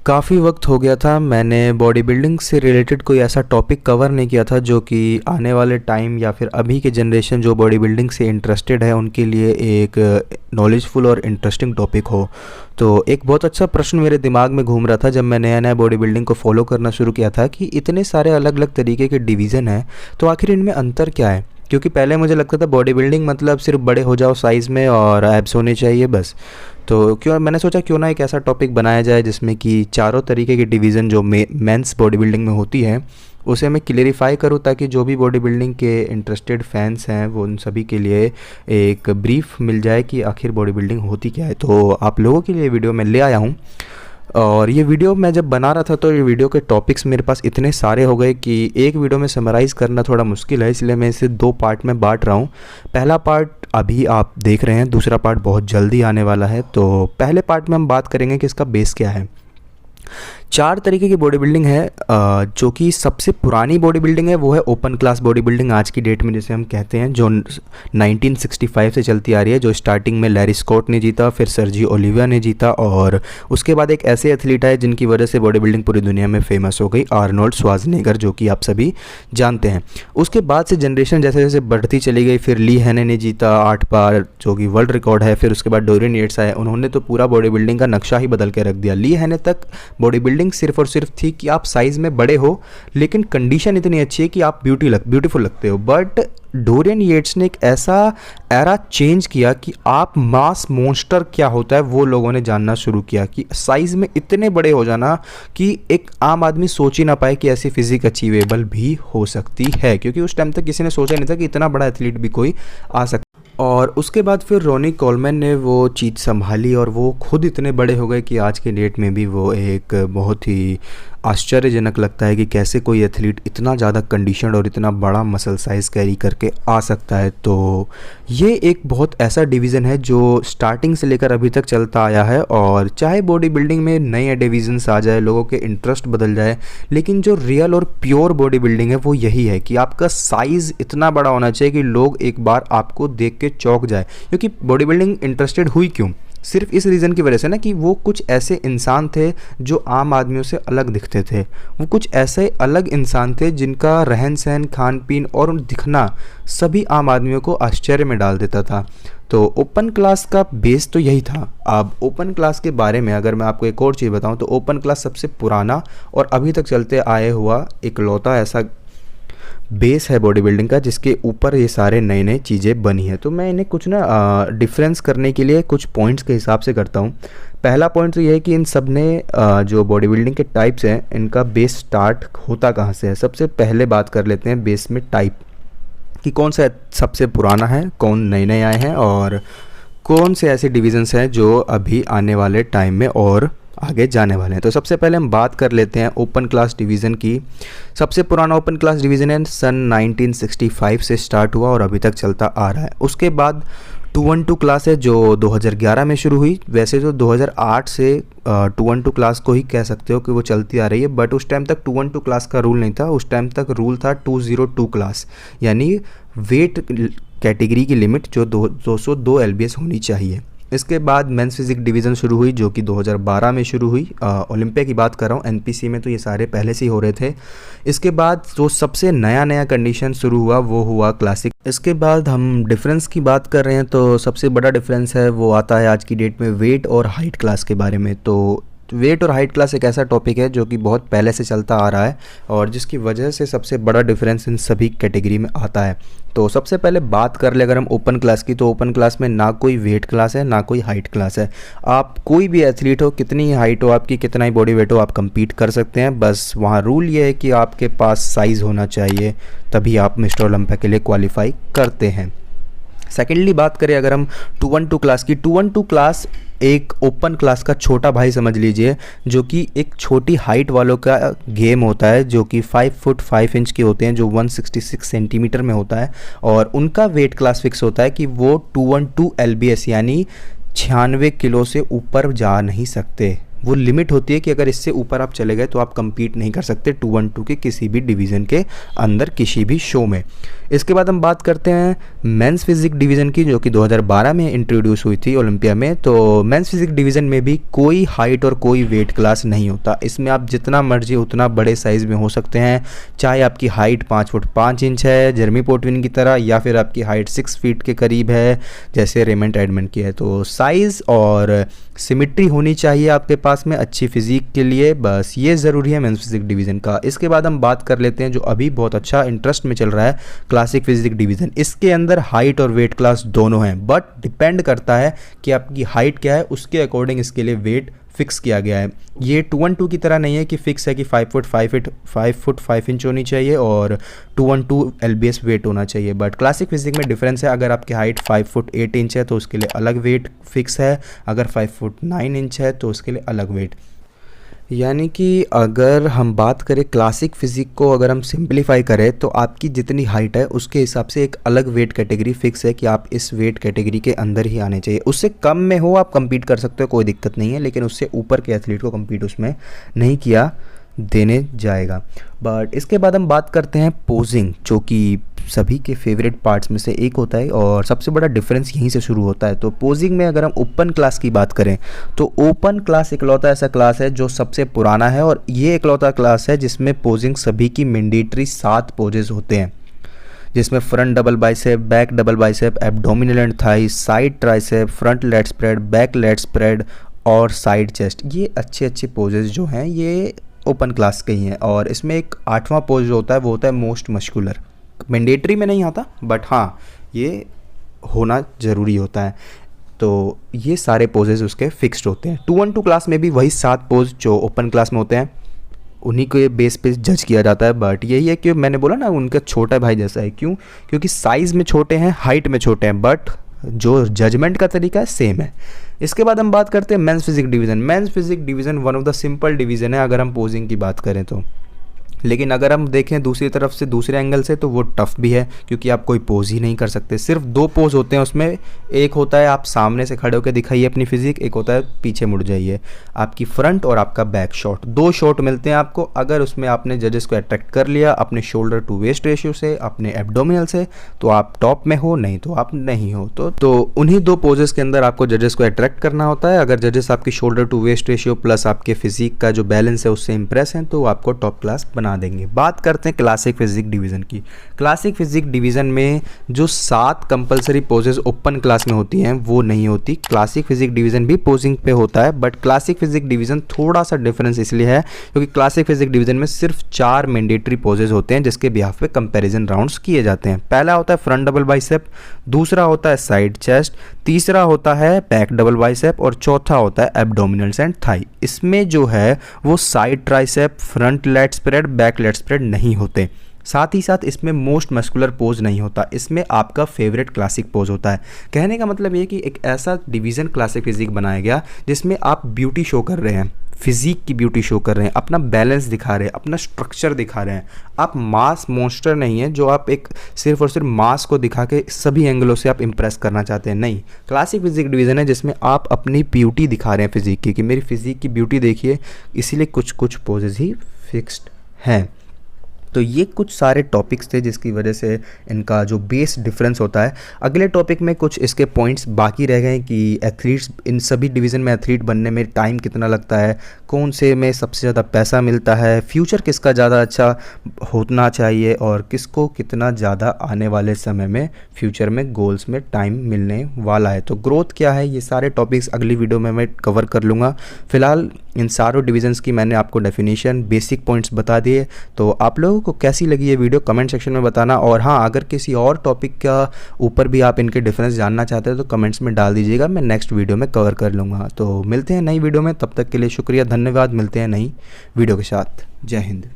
काफ़ी वक्त हो गया था मैंने बॉडी बिल्डिंग से रिलेटेड कोई ऐसा टॉपिक कवर नहीं किया था जो कि आने वाले टाइम या फिर अभी के जनरेशन जो बॉडी बिल्डिंग से इंटरेस्टेड है उनके लिए एक नॉलेजफुल और इंटरेस्टिंग टॉपिक हो। तो एक बहुत अच्छा प्रश्न मेरे दिमाग में घूम रहा था जब मैं नया नया बॉडी बिल्डिंग को फॉलो करना शुरू किया था कि इतने सारे अलग अलग तरीके के डिवीज़न हैं, तो आखिर इनमें अंतर क्या है। क्योंकि पहले मुझे लगता था बॉडी बिल्डिंग मतलब सिर्फ बड़े हो जाओ साइज़ में और एब्स होने चाहिए बस। तो क्यों मैंने सोचा क्यों ना एक ऐसा टॉपिक बनाया जाए जिसमें कि चारों तरीके की डिवीज़न जो मेंस बॉडी बिल्डिंग में होती है उसे मैं क्लियरिफाई करूँ, ताकि जो भी बॉडी बिल्डिंग के इंटरेस्टेड फैंस हैं वो उन सभी के लिए एक ब्रीफ मिल जाए कि आखिर बॉडी बिल्डिंग होती क्या है। तो आप लोगों के लिए वीडियो मैं ले आया हूँ। और ये वीडियो मैं जब बना रहा था तो ये वीडियो के टॉपिक्स मेरे पास इतने सारे हो गए कि एक वीडियो में समराइज़ करना थोड़ा मुश्किल है, इसलिए मैं इसे दो पार्ट में बांट रहा हूँ। पहला पार्ट अभी आप देख रहे हैं, दूसरा पार्ट बहुत जल्दी आने वाला है। तो पहले पार्ट में हम बात करेंगे कि इसका बेस क्या है। चार तरीके की बॉडी बिल्डिंग है। जो कि सबसे पुरानी बॉडी बिल्डिंग है वो है ओपन क्लास बॉडी बिल्डिंग आज की डेट में, जिसे हम कहते हैं, जो 1965 से चलती आ रही है। जो स्टार्टिंग में लैरी स्कॉट ने जीता, फिर सर्जियो ओलिविया ने जीता, और उसके बाद एक ऐसे एथलीट आए जिनकी वजह से बॉडी बिल्डिंग पूरी दुनिया में फेमस हो गई, आर्नोल्ड श्वार्ज़नेगर, जो कि आप सभी जानते हैं। उसके बाद से जनरेशन जैसे जैसे बढ़ती चली गई, फिर ली हेने ने जीता 8 बार, जो कि वर्ल्ड रिकॉर्ड है। फिर उसके बाद डोरियन येट्स आए, उन्होंने तो पूरा बॉडी बिल्डिंग का नक्शा ही बदल के रख दिया। ली हेने तक बॉडी बिल्डिंग सिर्फ और सिर्फ थी कि आप साइज में बड़े हो लेकिन कंडीशन इतनी अच्छी है कि आप ब्यूटीफुल लगते हो। बट डोरियन येट्स ने एक ऐसा एरा चेंज किया कि आप मास मॉन्स्टर क्या होता है वो लोगों ने जानना शुरू किया, कि साइज में इतने बड़े हो जाना कि एक आम आदमी सोच ही ना पाए कि ऐसी फिजिक अचीवेबल भी हो सकती है, क्योंकि उस टाइम तक किसी ने सोचा नहीं था कि इतना बड़ा एथलीट भी कोई आ सकता। और उसके बाद फिर रोनी कोलमैन ने वो चीज़ संभाली और वो खुद इतने बड़े हो गए कि आज के डेट में भी वो एक बहुत ही आश्चर्यजनक लगता है कि कैसे कोई एथलीट इतना ज़्यादा कंडीशनड और इतना बड़ा मसल साइज़ कैरी करके आ सकता है। तो ये एक बहुत ऐसा डिवीज़न है जो स्टार्टिंग से लेकर अभी तक चलता आया है। और चाहे बॉडी बिल्डिंग में नए डिवीज़न्स आ जाए, लोगों के इंटरेस्ट बदल जाए, लेकिन जो रियल और प्योर बॉडी बिल्डिंग है वो यही है कि आपका साइज़ इतना बड़ा होना चाहिए कि लोग एक बार आपको देख के चौंक जाए। क्योंकि बॉडी बिल्डिंग इंटरेस्टेड हुई क्यों? सिर्फ इस रीज़न की वजह से ना कि वो कुछ ऐसे इंसान थे जो आम आदमियों से अलग दिखते थे। वो कुछ ऐसे अलग इंसान थे जिनका रहन सहन, खान पीन और दिखना सभी आम आदमियों को आश्चर्य में डाल देता था। तो ओपन क्लास का बेस तो यही था। अब ओपन क्लास के बारे में अगर मैं आपको एक और चीज़ बताऊं तो ओपन क्लास सबसे पुराना और अभी तक चलते आए हुआ इकलौता ऐसा बेस है बॉडी बिल्डिंग का जिसके ऊपर ये सारे नए नए चीज़ें बनी है। तो मैं इन्हें कुछ ना डिफरेंस करने के लिए कुछ पॉइंट्स के हिसाब से करता हूँ। पहला पॉइंट तो ये है कि इन सब ने जो बॉडी बिल्डिंग के टाइप्स हैं इनका बेस स्टार्ट होता कहाँ से है। सबसे पहले बात कर लेते हैं बेस में टाइप कि कौन सा सबसे पुराना है, कौन नए नए आए हैं और कौन से ऐसे डिविजन्स हैं जो अभी आने वाले टाइम में और आगे जाने वाले हैं। तो सबसे पहले हम बात कर लेते हैं ओपन क्लास डिवीज़न की। सबसे पुराना ओपन क्लास डिवीज़न है सन 1965 से स्टार्ट हुआ और अभी तक चलता आ रहा है। उसके बाद 212 क्लास है जो 2011 में शुरू हुई। वैसे तो 2008 से 212 क्लास को ही कह सकते हो कि वो चलती आ रही है, बट उस टाइम तक 212 क्लास का रूल नहीं था। उस टाइम तक रूल था 202 क्लास, यानी वेट कैटेगरी की लिमिट जो 202 LBS होनी चाहिए। इसके बाद मेंस फिजिक डिवीज़न शुरू हुई जो कि 2012 में शुरू हुई। ओलंपिया की बात कर रहा हूँ, NPC में तो ये सारे पहले से ही हो रहे थे। इसके बाद जो सबसे नया कंडीशन शुरू हुआ वो हुआ क्लासिक। इसके बाद हम डिफरेंस की बात कर रहे हैं तो सबसे बड़ा डिफरेंस है वो आता है आज की डेट में वेट और हाइट क्लास के बारे में। तो वेट और हाइट क्लास एक ऐसा टॉपिक है जो कि बहुत पहले से चलता आ रहा है और जिसकी वजह से सबसे बड़ा डिफरेंस इन सभी कैटेगरी में आता है। तो सबसे पहले बात कर ले अगर हम ओपन क्लास की, तो ओपन क्लास में ना कोई वेट क्लास है ना कोई हाइट क्लास है। आप कोई भी एथलीट हो, कितनी ही हाइट हो आपकी, कितना ही बॉडी वेट हो, आप compete कर सकते हैं। बस वहाँ रूल ये है कि आपके पास साइज़ होना चाहिए, तभी आप मिस्टर ओलंपिया के लिए क्वालिफाई करते हैं। सेकेंडली बात करें अगर हम 212 क्लास की, 212 क्लास एक ओपन क्लास का छोटा भाई समझ लीजिए, जो कि एक छोटी हाइट वालों का गेम होता है, जो कि 5 फुट 5 इंच के होते हैं, जो 166 सेंटीमीटर में होता है। और उनका वेट क्लास फिक्स होता है कि वो 212 LBS यानी 96 किलो से ऊपर जा नहीं सकते। वो लिमिट होती है कि अगर इससे ऊपर आप चले गए तो आप compete नहीं कर सकते 212 के किसी भी डिवीज़न के अंदर किसी भी शो में। इसके बाद हम बात करते हैं मेंस फिजिक डिवीज़न की, जो कि 2012 में इंट्रोड्यूस हुई थी ओलंपिया में। तो मेंस फिजिक डिवीज़न में भी कोई हाइट और कोई वेट क्लास नहीं होता। इसमें आप जितना मर्जी उतना बड़े साइज़ में हो सकते हैं, चाहे आपकी हाइट 5 फुट 5 इंच है जेरमी पोर्टविन की तरह, या फिर आपकी हाइट 6 फीट के करीब है जैसे रेमंड एडमंड की है। तो साइज़ और सिमिट्री होनी चाहिए आपके पास में अच्छी फिजिक के लिए, बस ये ज़रूरी है मेंस फिजिक डिवीज़न का। इसके बाद हम बात कर लेते हैं जो अभी बहुत अच्छा इंटरेस्ट में चल रहा है, क्लासिक फिजिक डिवीज़न। इसके अंदर हाइट और वेट क्लास दोनों हैं, बट डिपेंड करता है कि आपकी हाइट क्या है, उसके अकॉर्डिंग इसके लिए वेट फिक्स किया गया है। ये 212 की तरह नहीं है कि फिक्स है कि 5 फुट 5 इंच होनी चाहिए और 212 LBS वेट होना चाहिए। बट क्लासिक फिजिक में डिफरेंस है, अगर आपकी हाइट 5 फुट 8 इंच है तो उसके लिए अलग वेट फिक्स है, अगर 5 फुट 9 इंच है तो उसके लिए अलग वेट। यानी कि अगर हम बात करें क्लासिक फिजिक को अगर हम सिंप्लीफाई करें तो आपकी जितनी हाइट है उसके हिसाब से एक अलग वेट कैटेगरी फिक्स है कि आप इस वेट कैटेगरी के अंदर ही आने चाहिए। उससे कम में हो आप compete कर सकते हो, कोई दिक्कत नहीं है, लेकिन उससे ऊपर के एथलीट को compete उसमें नहीं किया देने जाएगा। बट इसके बाद हम बात करते हैं पोजिंग, जो कि सभी के फेवरेट पार्ट्स में से एक होता है और सबसे बड़ा डिफरेंस यहीं से शुरू होता है। तो पोजिंग में अगर हम ओपन क्लास की बात करें तो ओपन क्लास इकलौता ऐसा क्लास है जो सबसे पुराना है और ये इकलौता क्लास है जिसमें पोजिंग सभी की मैंडेटरी 7 पोजेस होते हैं, जिसमें front double bicep, back double bicep, abdominal and thigh, side tricep, front lat spread, back lat spread और साइड चेस्ट। ये अच्छे पोजेस जो हैं ये ओपन क्लास के ही हैं। और इसमें एक 8वां पोज जो होता है वो होता है मोस्ट मस्कुलर, मैंडेटरी में नहीं आता बट हाँ ये होना ज़रूरी होता है। तो ये सारे पोजेस उसके फिक्स्ड होते हैं। 212 क्लास में भी वही 7 पोज जो ओपन क्लास में होते हैं उन्हीं को बेस पे जज किया जाता है। बट यही है कि मैंने बोला ना उनका छोटा भाई जैसा है, क्यों? क्योंकि साइज़ में छोटे हैं, हाइट में छोटे हैं, बट जो जजमेंट का तरीका है सेम है। इसके बाद हम बात करते हैं men's physique division. Men's physique division one of the simple division है अगर हम पोजिंग की बात करें तो, लेकिन अगर हम देखें दूसरी तरफ से दूसरे एंगल से तो वो टफ़ भी है क्योंकि आप कोई पोज ही नहीं कर सकते। सिर्फ 2 पोज होते हैं उसमें, एक होता है आप सामने से खड़े होकर दिखाइए अपनी फिजिक, एक होता है पीछे मुड़ जाइए, आपकी फ्रंट और आपका बैक शॉट। 2 शॉट मिलते हैं आपको। अगर उसमें आपने जजेस को अट्रैक्ट कर लिया अपने शोल्डर टू वेस्ट रेशियो से, अपने एब्डोमिनल से, तो आप टॉप में हो, नहीं तो आप नहीं हो। तो उन्हीं 2 पोजेस के अंदर आपको जजेस को अट्रैक्ट करना होता है। अगर जजेस आपकी shoulder to waist ratio plus आपके फिजिक का जो बैलेंस है उससे इंप्रेस हैं तो आपको टॉप क्लास बना देंगे। बात करते हैं क्लासिक फिजिक डिवीज़न की। क्लासिक फिजिक डिवीज़न में जो 7 कंपलसरी पोजेस ओपन क्लास में होती हैं वो नहीं होती। क्लासिक फिजिक डिवीज़न भी पोजिंग पे होता है बट क्लासिक फिजिक डिवीज़न थोड़ा सा डिफरेंस इसलिए है क्योंकि क्लासिक फिजिक डिवीज़न में सिर्फ 4 मैंडेटरी पोजेस होते हैं जिसके बिहाफ पे कंपैरिजन राउंड्स किए जाते हैं। पहला होता है फ्रंट डबल बाइसेप, दूसरा होता है साइड चेस्ट, तीसरा होता है बैक डबल बाइसेप और चौथा होता है एब्डोमिनल्स एंड थाई। इसमें जो है वो side tricep, front lat spread, back lat spread नहीं होते। साथ ही साथ इसमें मोस्ट मस्कुलर पोज नहीं होता, इसमें आपका फेवरेट क्लासिक पोज होता है। कहने का मतलब ये कि एक ऐसा डिवीज़न क्लासिक फिजिक बनाया गया जिसमें आप ब्यूटी शो कर रहे हैं, फिजिक की ब्यूटी शो कर रहे हैं, अपना बैलेंस दिखा रहे हैं, अपना स्ट्रक्चर दिखा रहे हैं। आप मास मॉन्स्टर नहीं है जो आप एक सिर्फ और सिर्फ मास को दिखा के सभी एंगलों से आप इंप्रेस करना चाहते हैं, नहीं। क्लासिक फिजिक डिवीज़न है जिसमें आप अपनी ब्यूटी दिखा रहे हैं फिजिक की, कि मेरी फिजिक की ब्यूटी देखिए, इसीलिए कुछ पोजेज ही फिक्स्ड हैं। तो ये कुछ सारे टॉपिक्स थे जिसकी वजह से इनका जो बेस डिफरेंस होता है। अगले टॉपिक में कुछ इसके पॉइंट्स बाकी रह गए कि एथलीट्स, इन सभी डिवीज़न में एथलीट बनने में टाइम कितना लगता है, कौन से में सबसे ज़्यादा पैसा मिलता है, फ्यूचर किसका ज़्यादा अच्छा होना चाहिए और किसको कितना ज़्यादा आने वाले समय में फ्यूचर में गोल्स में टाइम मिलने वाला है। तो ग्रोथ क्या है, ये सारे टॉपिक्स अगली वीडियो में मैं कवर कर लूँगा। फ़िलहाल इन सारों डिवीज़न्स की मैंने आपको डेफिनेशन, बेसिक पॉइंट्स बता दिए। तो आप लोगों को कैसी लगी ये वीडियो कमेंट सेक्शन में बताना। और हाँ, अगर किसी और टॉपिक का ऊपर भी आप इनके डिफरेंस जानना चाहते हैं तो कमेंट्स में डाल दीजिएगा, मैं नेक्स्ट वीडियो में कवर कर लूँगा। तो मिलते हैं नई वीडियो में, तब तक के लिए शुक्रिया, धन्यवाद। मिलते हैं नई वीडियो के साथ। जय हिंद।